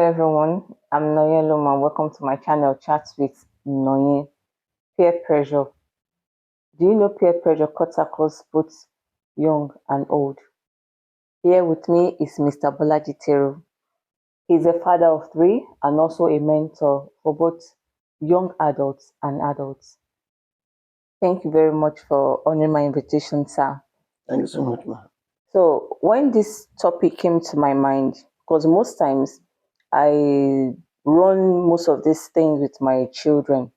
everyone, I'm Noye Loma. Welcome to my channel, Chats with Noye. Peer pressure. Do you know peer pressure cuts across both young and old? Here with me is Mr. Bolaji Teru. He's a father of three and also a mentor for both young adults and adults. Thank you very much for honoring my invitation, sir. Thank you so much, ma. So when this topic came to my mind, because most times I run most of these things with my children,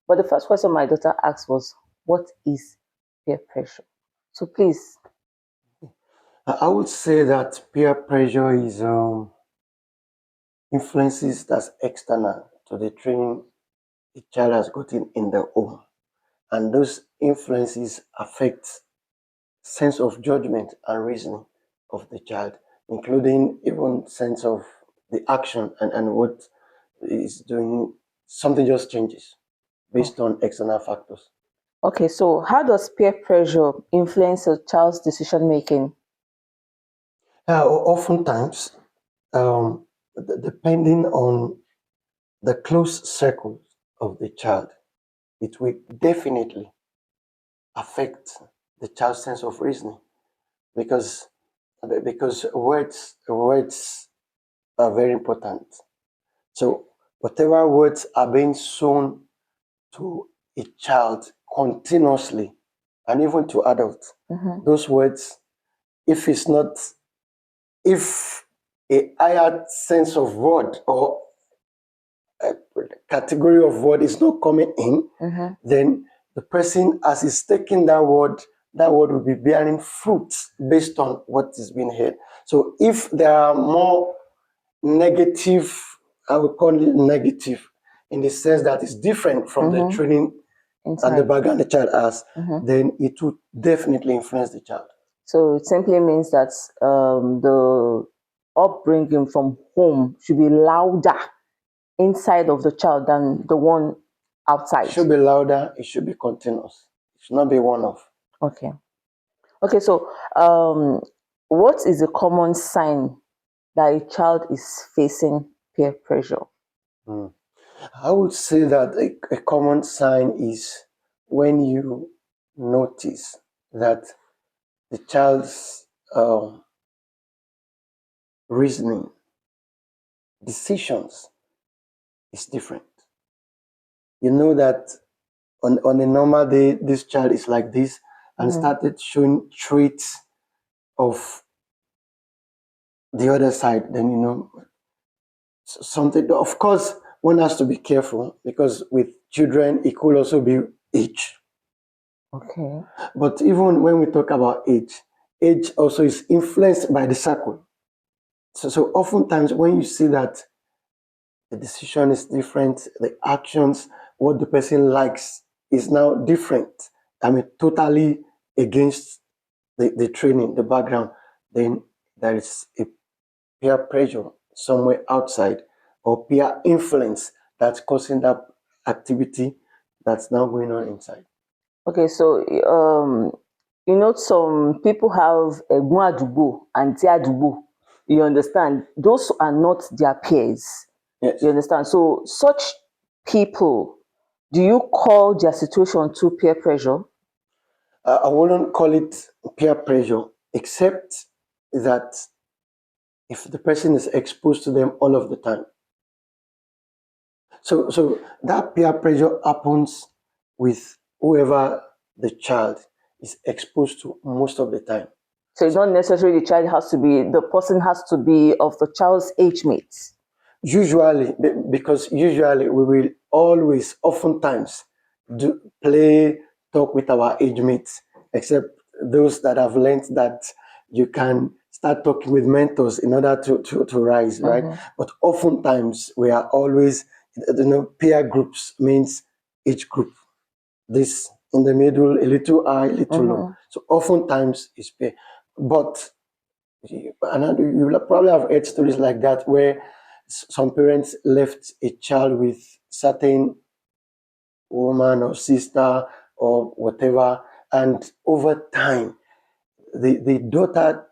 but the first question my daughter asked was, "What is peer pressure?" So please. I would say that peer pressure is influences that's external to the training the child has gotten in the home, and those influences affect sense of judgment and reasoning of the child, including even sense of the action and what is doing. Something just changes based on external factors. Okay, so how does peer pressure influence a child's decision making? Oftentimes, depending on the close circle of the child, it will definitely affect the child's sense of reasoning because words are very important. So whatever words are being sown to a child continuously and even to adults, those words, if it's not, if a higher sense of word or a category of word is not coming in, then the person, as is taking that word will be bearing fruits based on what is being heard. So if there are more negative, I would call it negative, in the sense that it's different from the training and the background the child has, then it would definitely influence the child. So it simply means that the upbringing from home should be louder inside of the child than the one outside. It should be louder, it should be continuous. It should not be one-off. Okay. Okay, so what is a common sign that a child is facing peer pressure? I would say that a common sign is when you notice that the child's reasoning, decisions is different. You know that on a normal day, this child is like this and started showing traits of the other side, then you know something. Of course, one has to be careful because with children, it could also be age. Okay. But even when we talk about age also is influenced by the circle. So oftentimes when you see that the decision is different, the actions, what the person likes is now different. I mean, totally against the training, the background, then there is a peer pressure somewhere outside or peer influence that's causing that activity that's now going on inside. Okay, so you know, some people have a Adubo and Adubo. You understand? Those are not their peers. Yes. You understand? So such people, do you call their situation to peer pressure? I wouldn't call it peer pressure, except that if the person is exposed to them all of the time. So that peer pressure happens with whoever the child is exposed to most of the time. So it's not necessarily the child has to be, the person has to be of the child's age mates. Usually, because usually we will always, oftentimes, talk with our age mates, except those that have learned that you can start talking with mentors in order to rise, right? But oftentimes we are always, peer groups means age group. This in the middle, a little high, a little low. So oftentimes it's peer. But and you will probably have heard stories like that where some parents left a child with certain woman or sister or whatever, and over time the daughter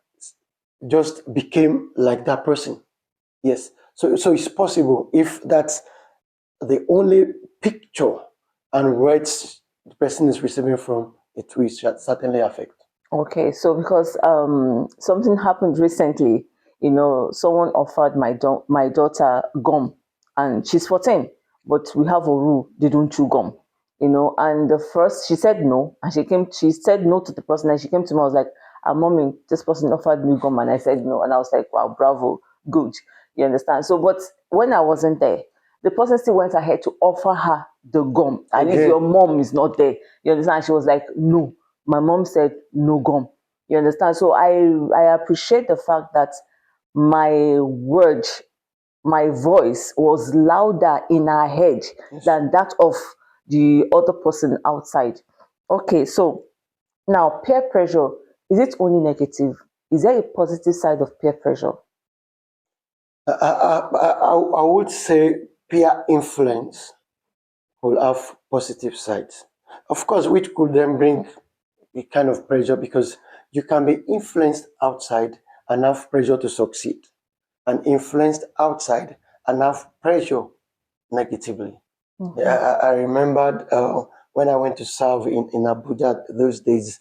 just became like that person. Yes. So it's possible if that's the only picture and words the person is receiving from, it will certainly affect. Okay, so because something happened recently, someone offered my daughter gum, and she's 14, but we have a rule, they don't chew gum. And the first she said no, and she said no to the person, and she came to me, I was like, mommy, this person offered me gum, and I said no, and I was like, wow, bravo, good. You understand? So, but when I wasn't there, the person still went ahead to offer her the gum. At least Again. your mom is not there. You understand? She was like, no. My mom said no gum. You understand? So I appreciate the fact that my word, my voice was louder in her head than that of the other person outside. Okay, so now peer pressure, is it only negative? Is there a positive side of peer pressure? I would say peer influence will have positive sides. Of course, which could then bring a kind of pressure because you can be influenced outside and have pressure to succeed, and influenced outside and have pressure negatively. I remembered when I went to serve in Abuja those days.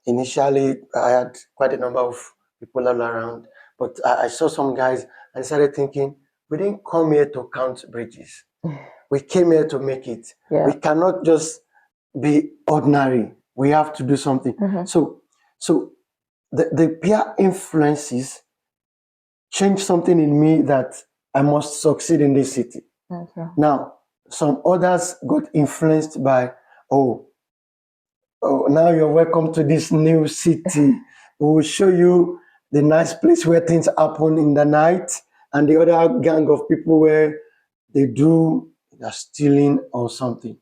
Initially, I had quite a number of people all around, but I saw some guys and started thinking, we didn't come here to count bridges. We came here to make it. Yeah. We cannot just be ordinary. We have to do something. So the peer influences change something in me that I must succeed in this city. Okay. Now, some others got influenced by, oh, now you're welcome to this new city. We will show you the nice place where things happen in the night, and the other gang of people where they're stealing or something.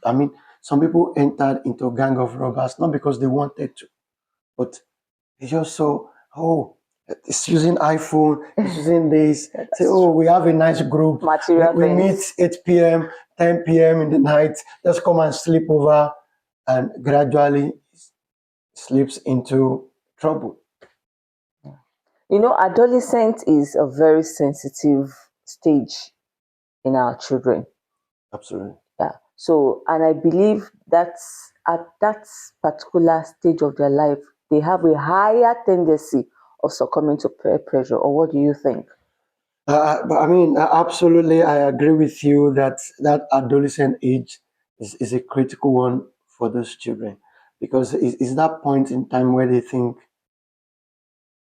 I mean, some people entered into a gang of robbers not because they wanted to, but they just saw, oh, it's using iPhone, it's using this. Say, oh, we have a nice group. Material We meet things. 8 p.m., 10 p.m. in the night. Just come and sleep over, and gradually slips into trouble. Adolescent is a very sensitive stage in our children. Absolutely. Yeah. So, and I believe that at that particular stage of their life, they have a higher tendency of succumbing to peer pressure. Or what do you think? But I mean, absolutely, I agree with you that that adolescent age is a critical one for those children because it's that point in time where they think,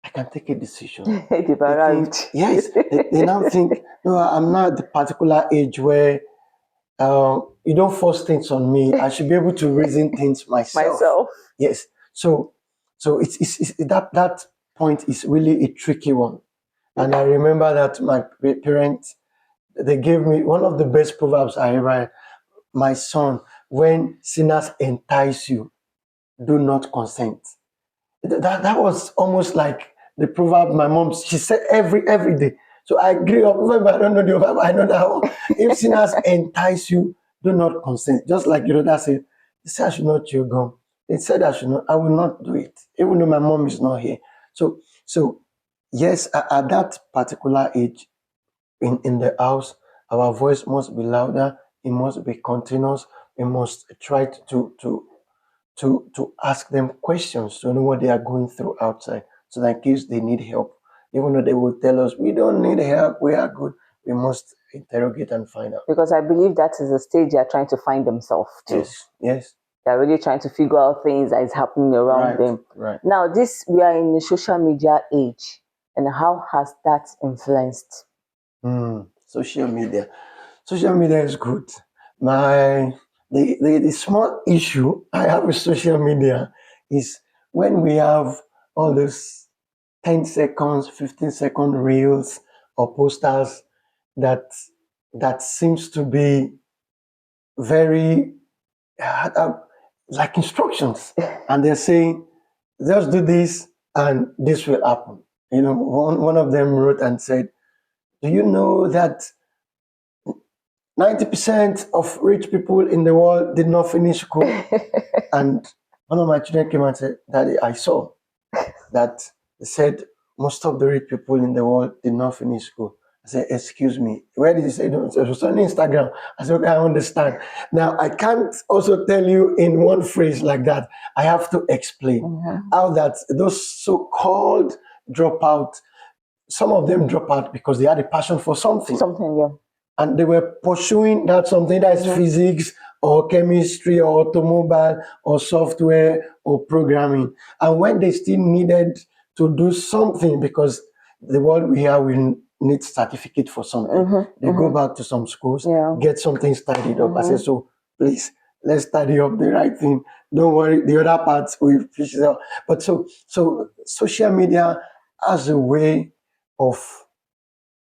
I can take a decision. They've They arrived. think, yes, they now think, no, I'm not at the particular age where you don't force things on me. I should be able to reason things myself. Yes. So it's that point is really a tricky one. And I remember that my parents, they gave me one of the best proverbs I ever had. My son, when sinners entice you, do not consent. That was almost like the proverb my mom, she said every day. So I grew up, even if I don't know the proverb, I know that one. If sinners entice you, do not consent. Just like your dad said, he said I should not chew gum. He said I should not, I will not do it, even though my mom is not here. So yes, at that particular age in the house, our voice must be louder, it must be continuous, we must try to ask them questions to know what they are going through outside, so that in case they need help, even though they will tell us we don't need help, we are good, we must interrogate and find out. Because I believe that is the stage they are trying to find themselves too. Yes. They're really trying to figure out things that is happening around them. Right. Now, we are in the social media age, and how has that influenced? Social media. Social media is good. The small issue I have with social media is when we have all those 10 seconds, 15-second reels or posters that seems to be very like instructions, and they're saying, just do this and this will happen. One of them wrote and said, do you know that 90% of rich people in the world did not finish school? And one of my children came and said, Daddy, I saw that. They said, most of the rich people in the world did not finish school. I said, excuse me, where did you say that? It was on Instagram. I said, okay, I understand. Now, I can't also tell you in one phrase like that. I have to explain how that those so-called dropout, some of them drop out because they had a passion for something. Yeah. And they were pursuing that something that is physics or chemistry or automobile or software or programming. And when they still needed to do something, because the world we are will need certificate for something, they go back to some schools, get something studied up. I said, so please, let's study up the right thing. Don't worry, the other parts we fish it out. But so social media has a way of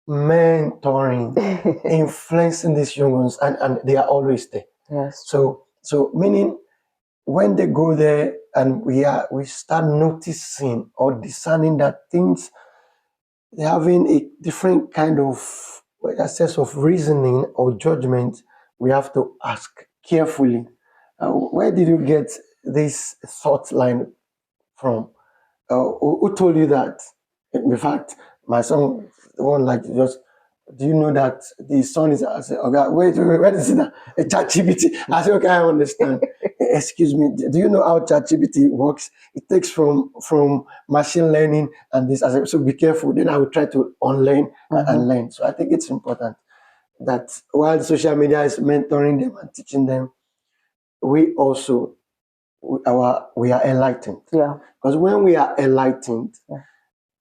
mentoring, influencing these young ones, and they are always there. Yes. So meaning when they go there and we start noticing or discerning that things, they're having a different kind of sense of reasoning or judgment, we have to ask carefully, where did you get this thought line from? Who told you that? In fact, my son, the one like just, do you know that the sun is? I said, okay, wait, where is it? A ChatGPT. I said, okay, I understand. Excuse me, do you know how ChatGPT works? It takes from machine learning and this. I said, so be careful. Then I will try to unlearn and learn. So I think it's important that while social media is mentoring them and teaching them, we also we are enlightened. Yeah. Because when we are enlightened,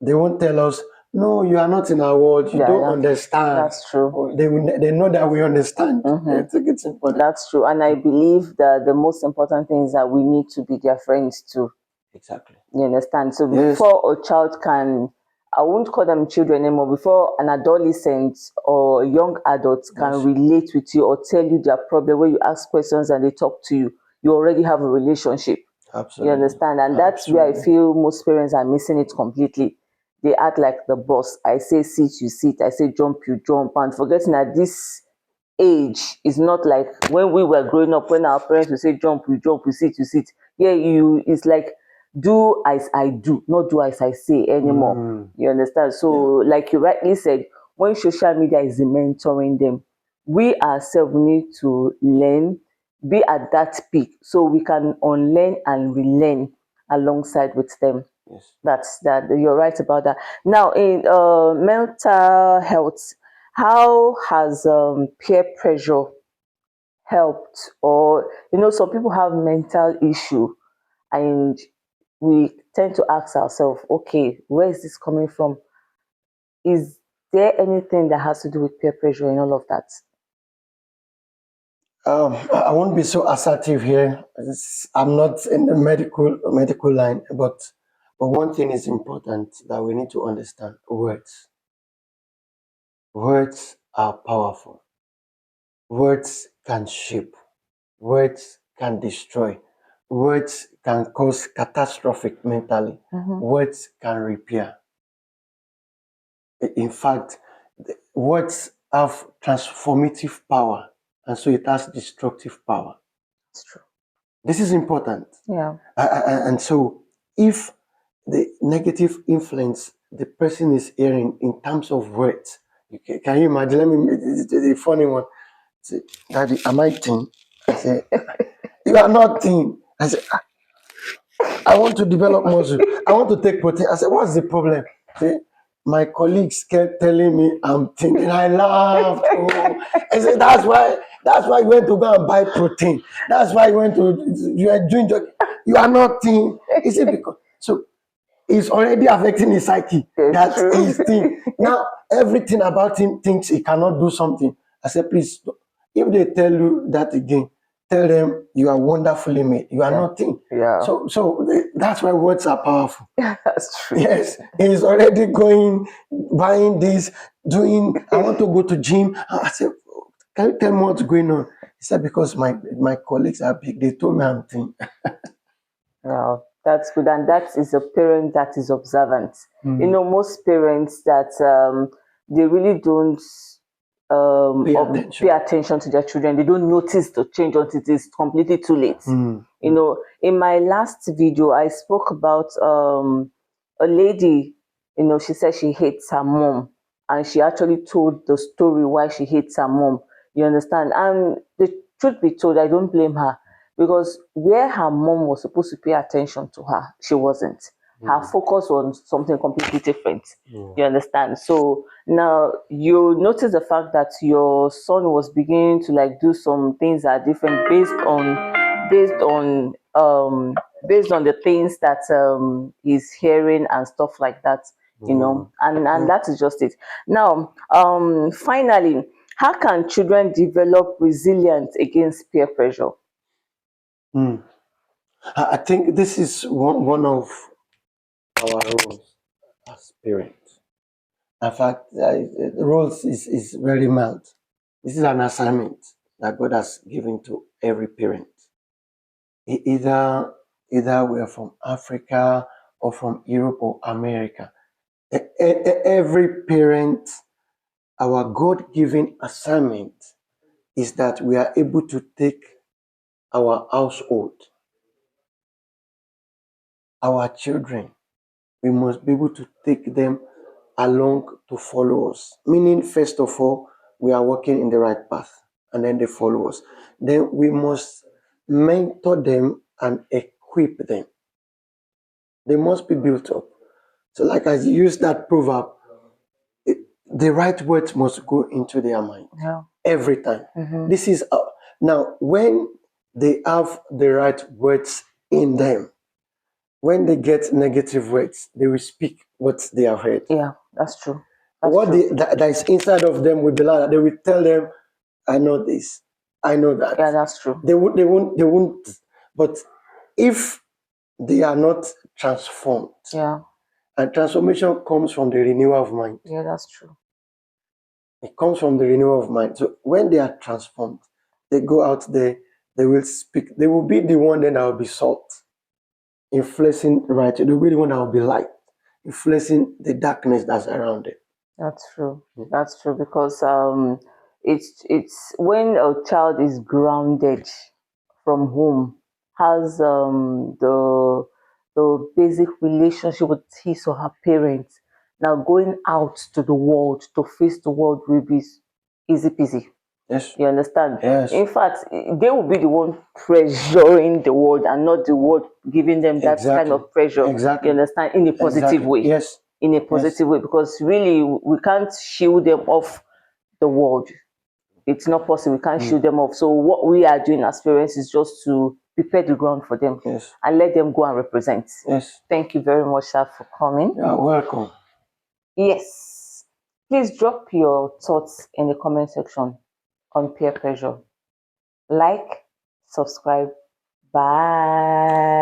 they won't tell us, no, you are not in our world. You don't understand. That's true. Or they know that we understand. I think it's important. That's true. And I believe that the most important thing is that we need to be their friends too. Exactly. You understand? So before a child can, I won't call them children anymore, before an adolescent or young adult can relate with you or tell you their problem, when you ask questions and they talk to you, you already have a relationship. Absolutely. You understand? And that's where I feel most parents are missing it completely. They act like the boss. I say sit, you sit. I say jump, you jump. And forgetting that this age is not like when we were growing up, when our parents would say jump, you jump, you sit, you sit. Yeah, it's like do as I do, not do as I say anymore. You understand? So like you rightly said, when social media is mentoring them, we ourselves need to learn, be at that peak so we can unlearn and relearn alongside with them. Yes. That you're right about that. Now in mental health, how has peer pressure helped? Or some people have mental issue and we tend to ask ourselves, okay, where is this coming from? Is there anything that has to do with peer pressure and all of that? I won't be so assertive here. I'm not in the medical line, but one thing is important that we need to understand: words. Words are powerful. Words can shape. Words can destroy. Words can cause catastrophic mentally. Words can repair. In fact, words have transformative power, and so it has destructive power. It's true. This is important. Yeah. And so if the negative influence the person is hearing in terms of words, can you imagine? Let me, the funny one. Say, Daddy, am I thin? I say, you are not thin. I say, I want to develop muscle. I want to take protein. I said, what's the problem? Say, my colleagues kept telling me I'm thin, and I laughed. Oh. I said, that's why you went to go and buy protein. That's why you are doing jogging. You are not thin. He said, because so it's already affecting his psyche. That's his thing. Now everything about him thinks he cannot do something. I said, please, if they tell you that again, tell them you are wonderfully made. You are nothing. Yeah. So that's why words are powerful. That's true. Yes, he's already going, buying this, doing. I want to go to gym. I said, can you tell me what's going on? He said, because my colleagues are big. They told me I'm thin. Wow, that's good, and that is a parent that is observant. Most parents that they really don't pay attention to their children. They don't notice the change until it is completely too late. In my last video, I spoke about a lady she said she hates her mom, and she actually told the story why she hates her mom. You understand? And the truth be told, I don't blame her, because where her mom was supposed to pay attention to her, she wasn't. Her focus on something completely different. You understand? So now you notice the fact that your son was beginning to like do some things that are different based on based on the things that he's hearing and stuff like that, and that is just it. Now, finally, how can children develop resilience against peer pressure? Mm. I think this is one of our roles as parents. In fact, the roles is very mild. This is an assignment that God has given to every parent. Either we are from Africa or from Europe or America. Every parent, our God-given assignment is that we are able to take our household, our children, we must be able to take them along to follow us. Meaning, first of all, we are walking in the right path, and then they follow us. Then we must mentor them and equip them. They must be built up. So, like I used that proverb, the right words must go into their mind Yeah. every time. This is now when they have the right words in them. When they get negative words, they will speak what they have heard. Yeah, that's true. That's What true. that is inside of them will be like, they will tell them, I know this, I know that. Yeah, that's true. They won't. But if they are not transformed, Yeah, and transformation comes from the renewal of mind. yeah, that's true. It comes from the renewal of mind. So when they are transformed, they go out there, they will speak. They will be the one then that will be salt, influencing right. They will be the one that will be light, influencing the darkness that's around it. That's true. That's true, because it's when a child is grounded from home, has the basic relationship with his or her parents. Now going out to the world to face the world will be easy peasy. Yes. You understand? Yes. In fact, they will be the one pressuring the world, and not the world giving them that kind Exactly. of pressure. Exactly. You understand? In a positive Exactly. way. Yes. In a positive way, because really we can't shield them off the world. It's not possible. We can't shield them off. So what we are doing as parents is just to prepare the ground for them, Yes. and let them go and represent. Yes. Thank you very much, sir, for coming. You're welcome. Yes. Please drop your thoughts in the comment section on peer pressure. Like, subscribe. Bye.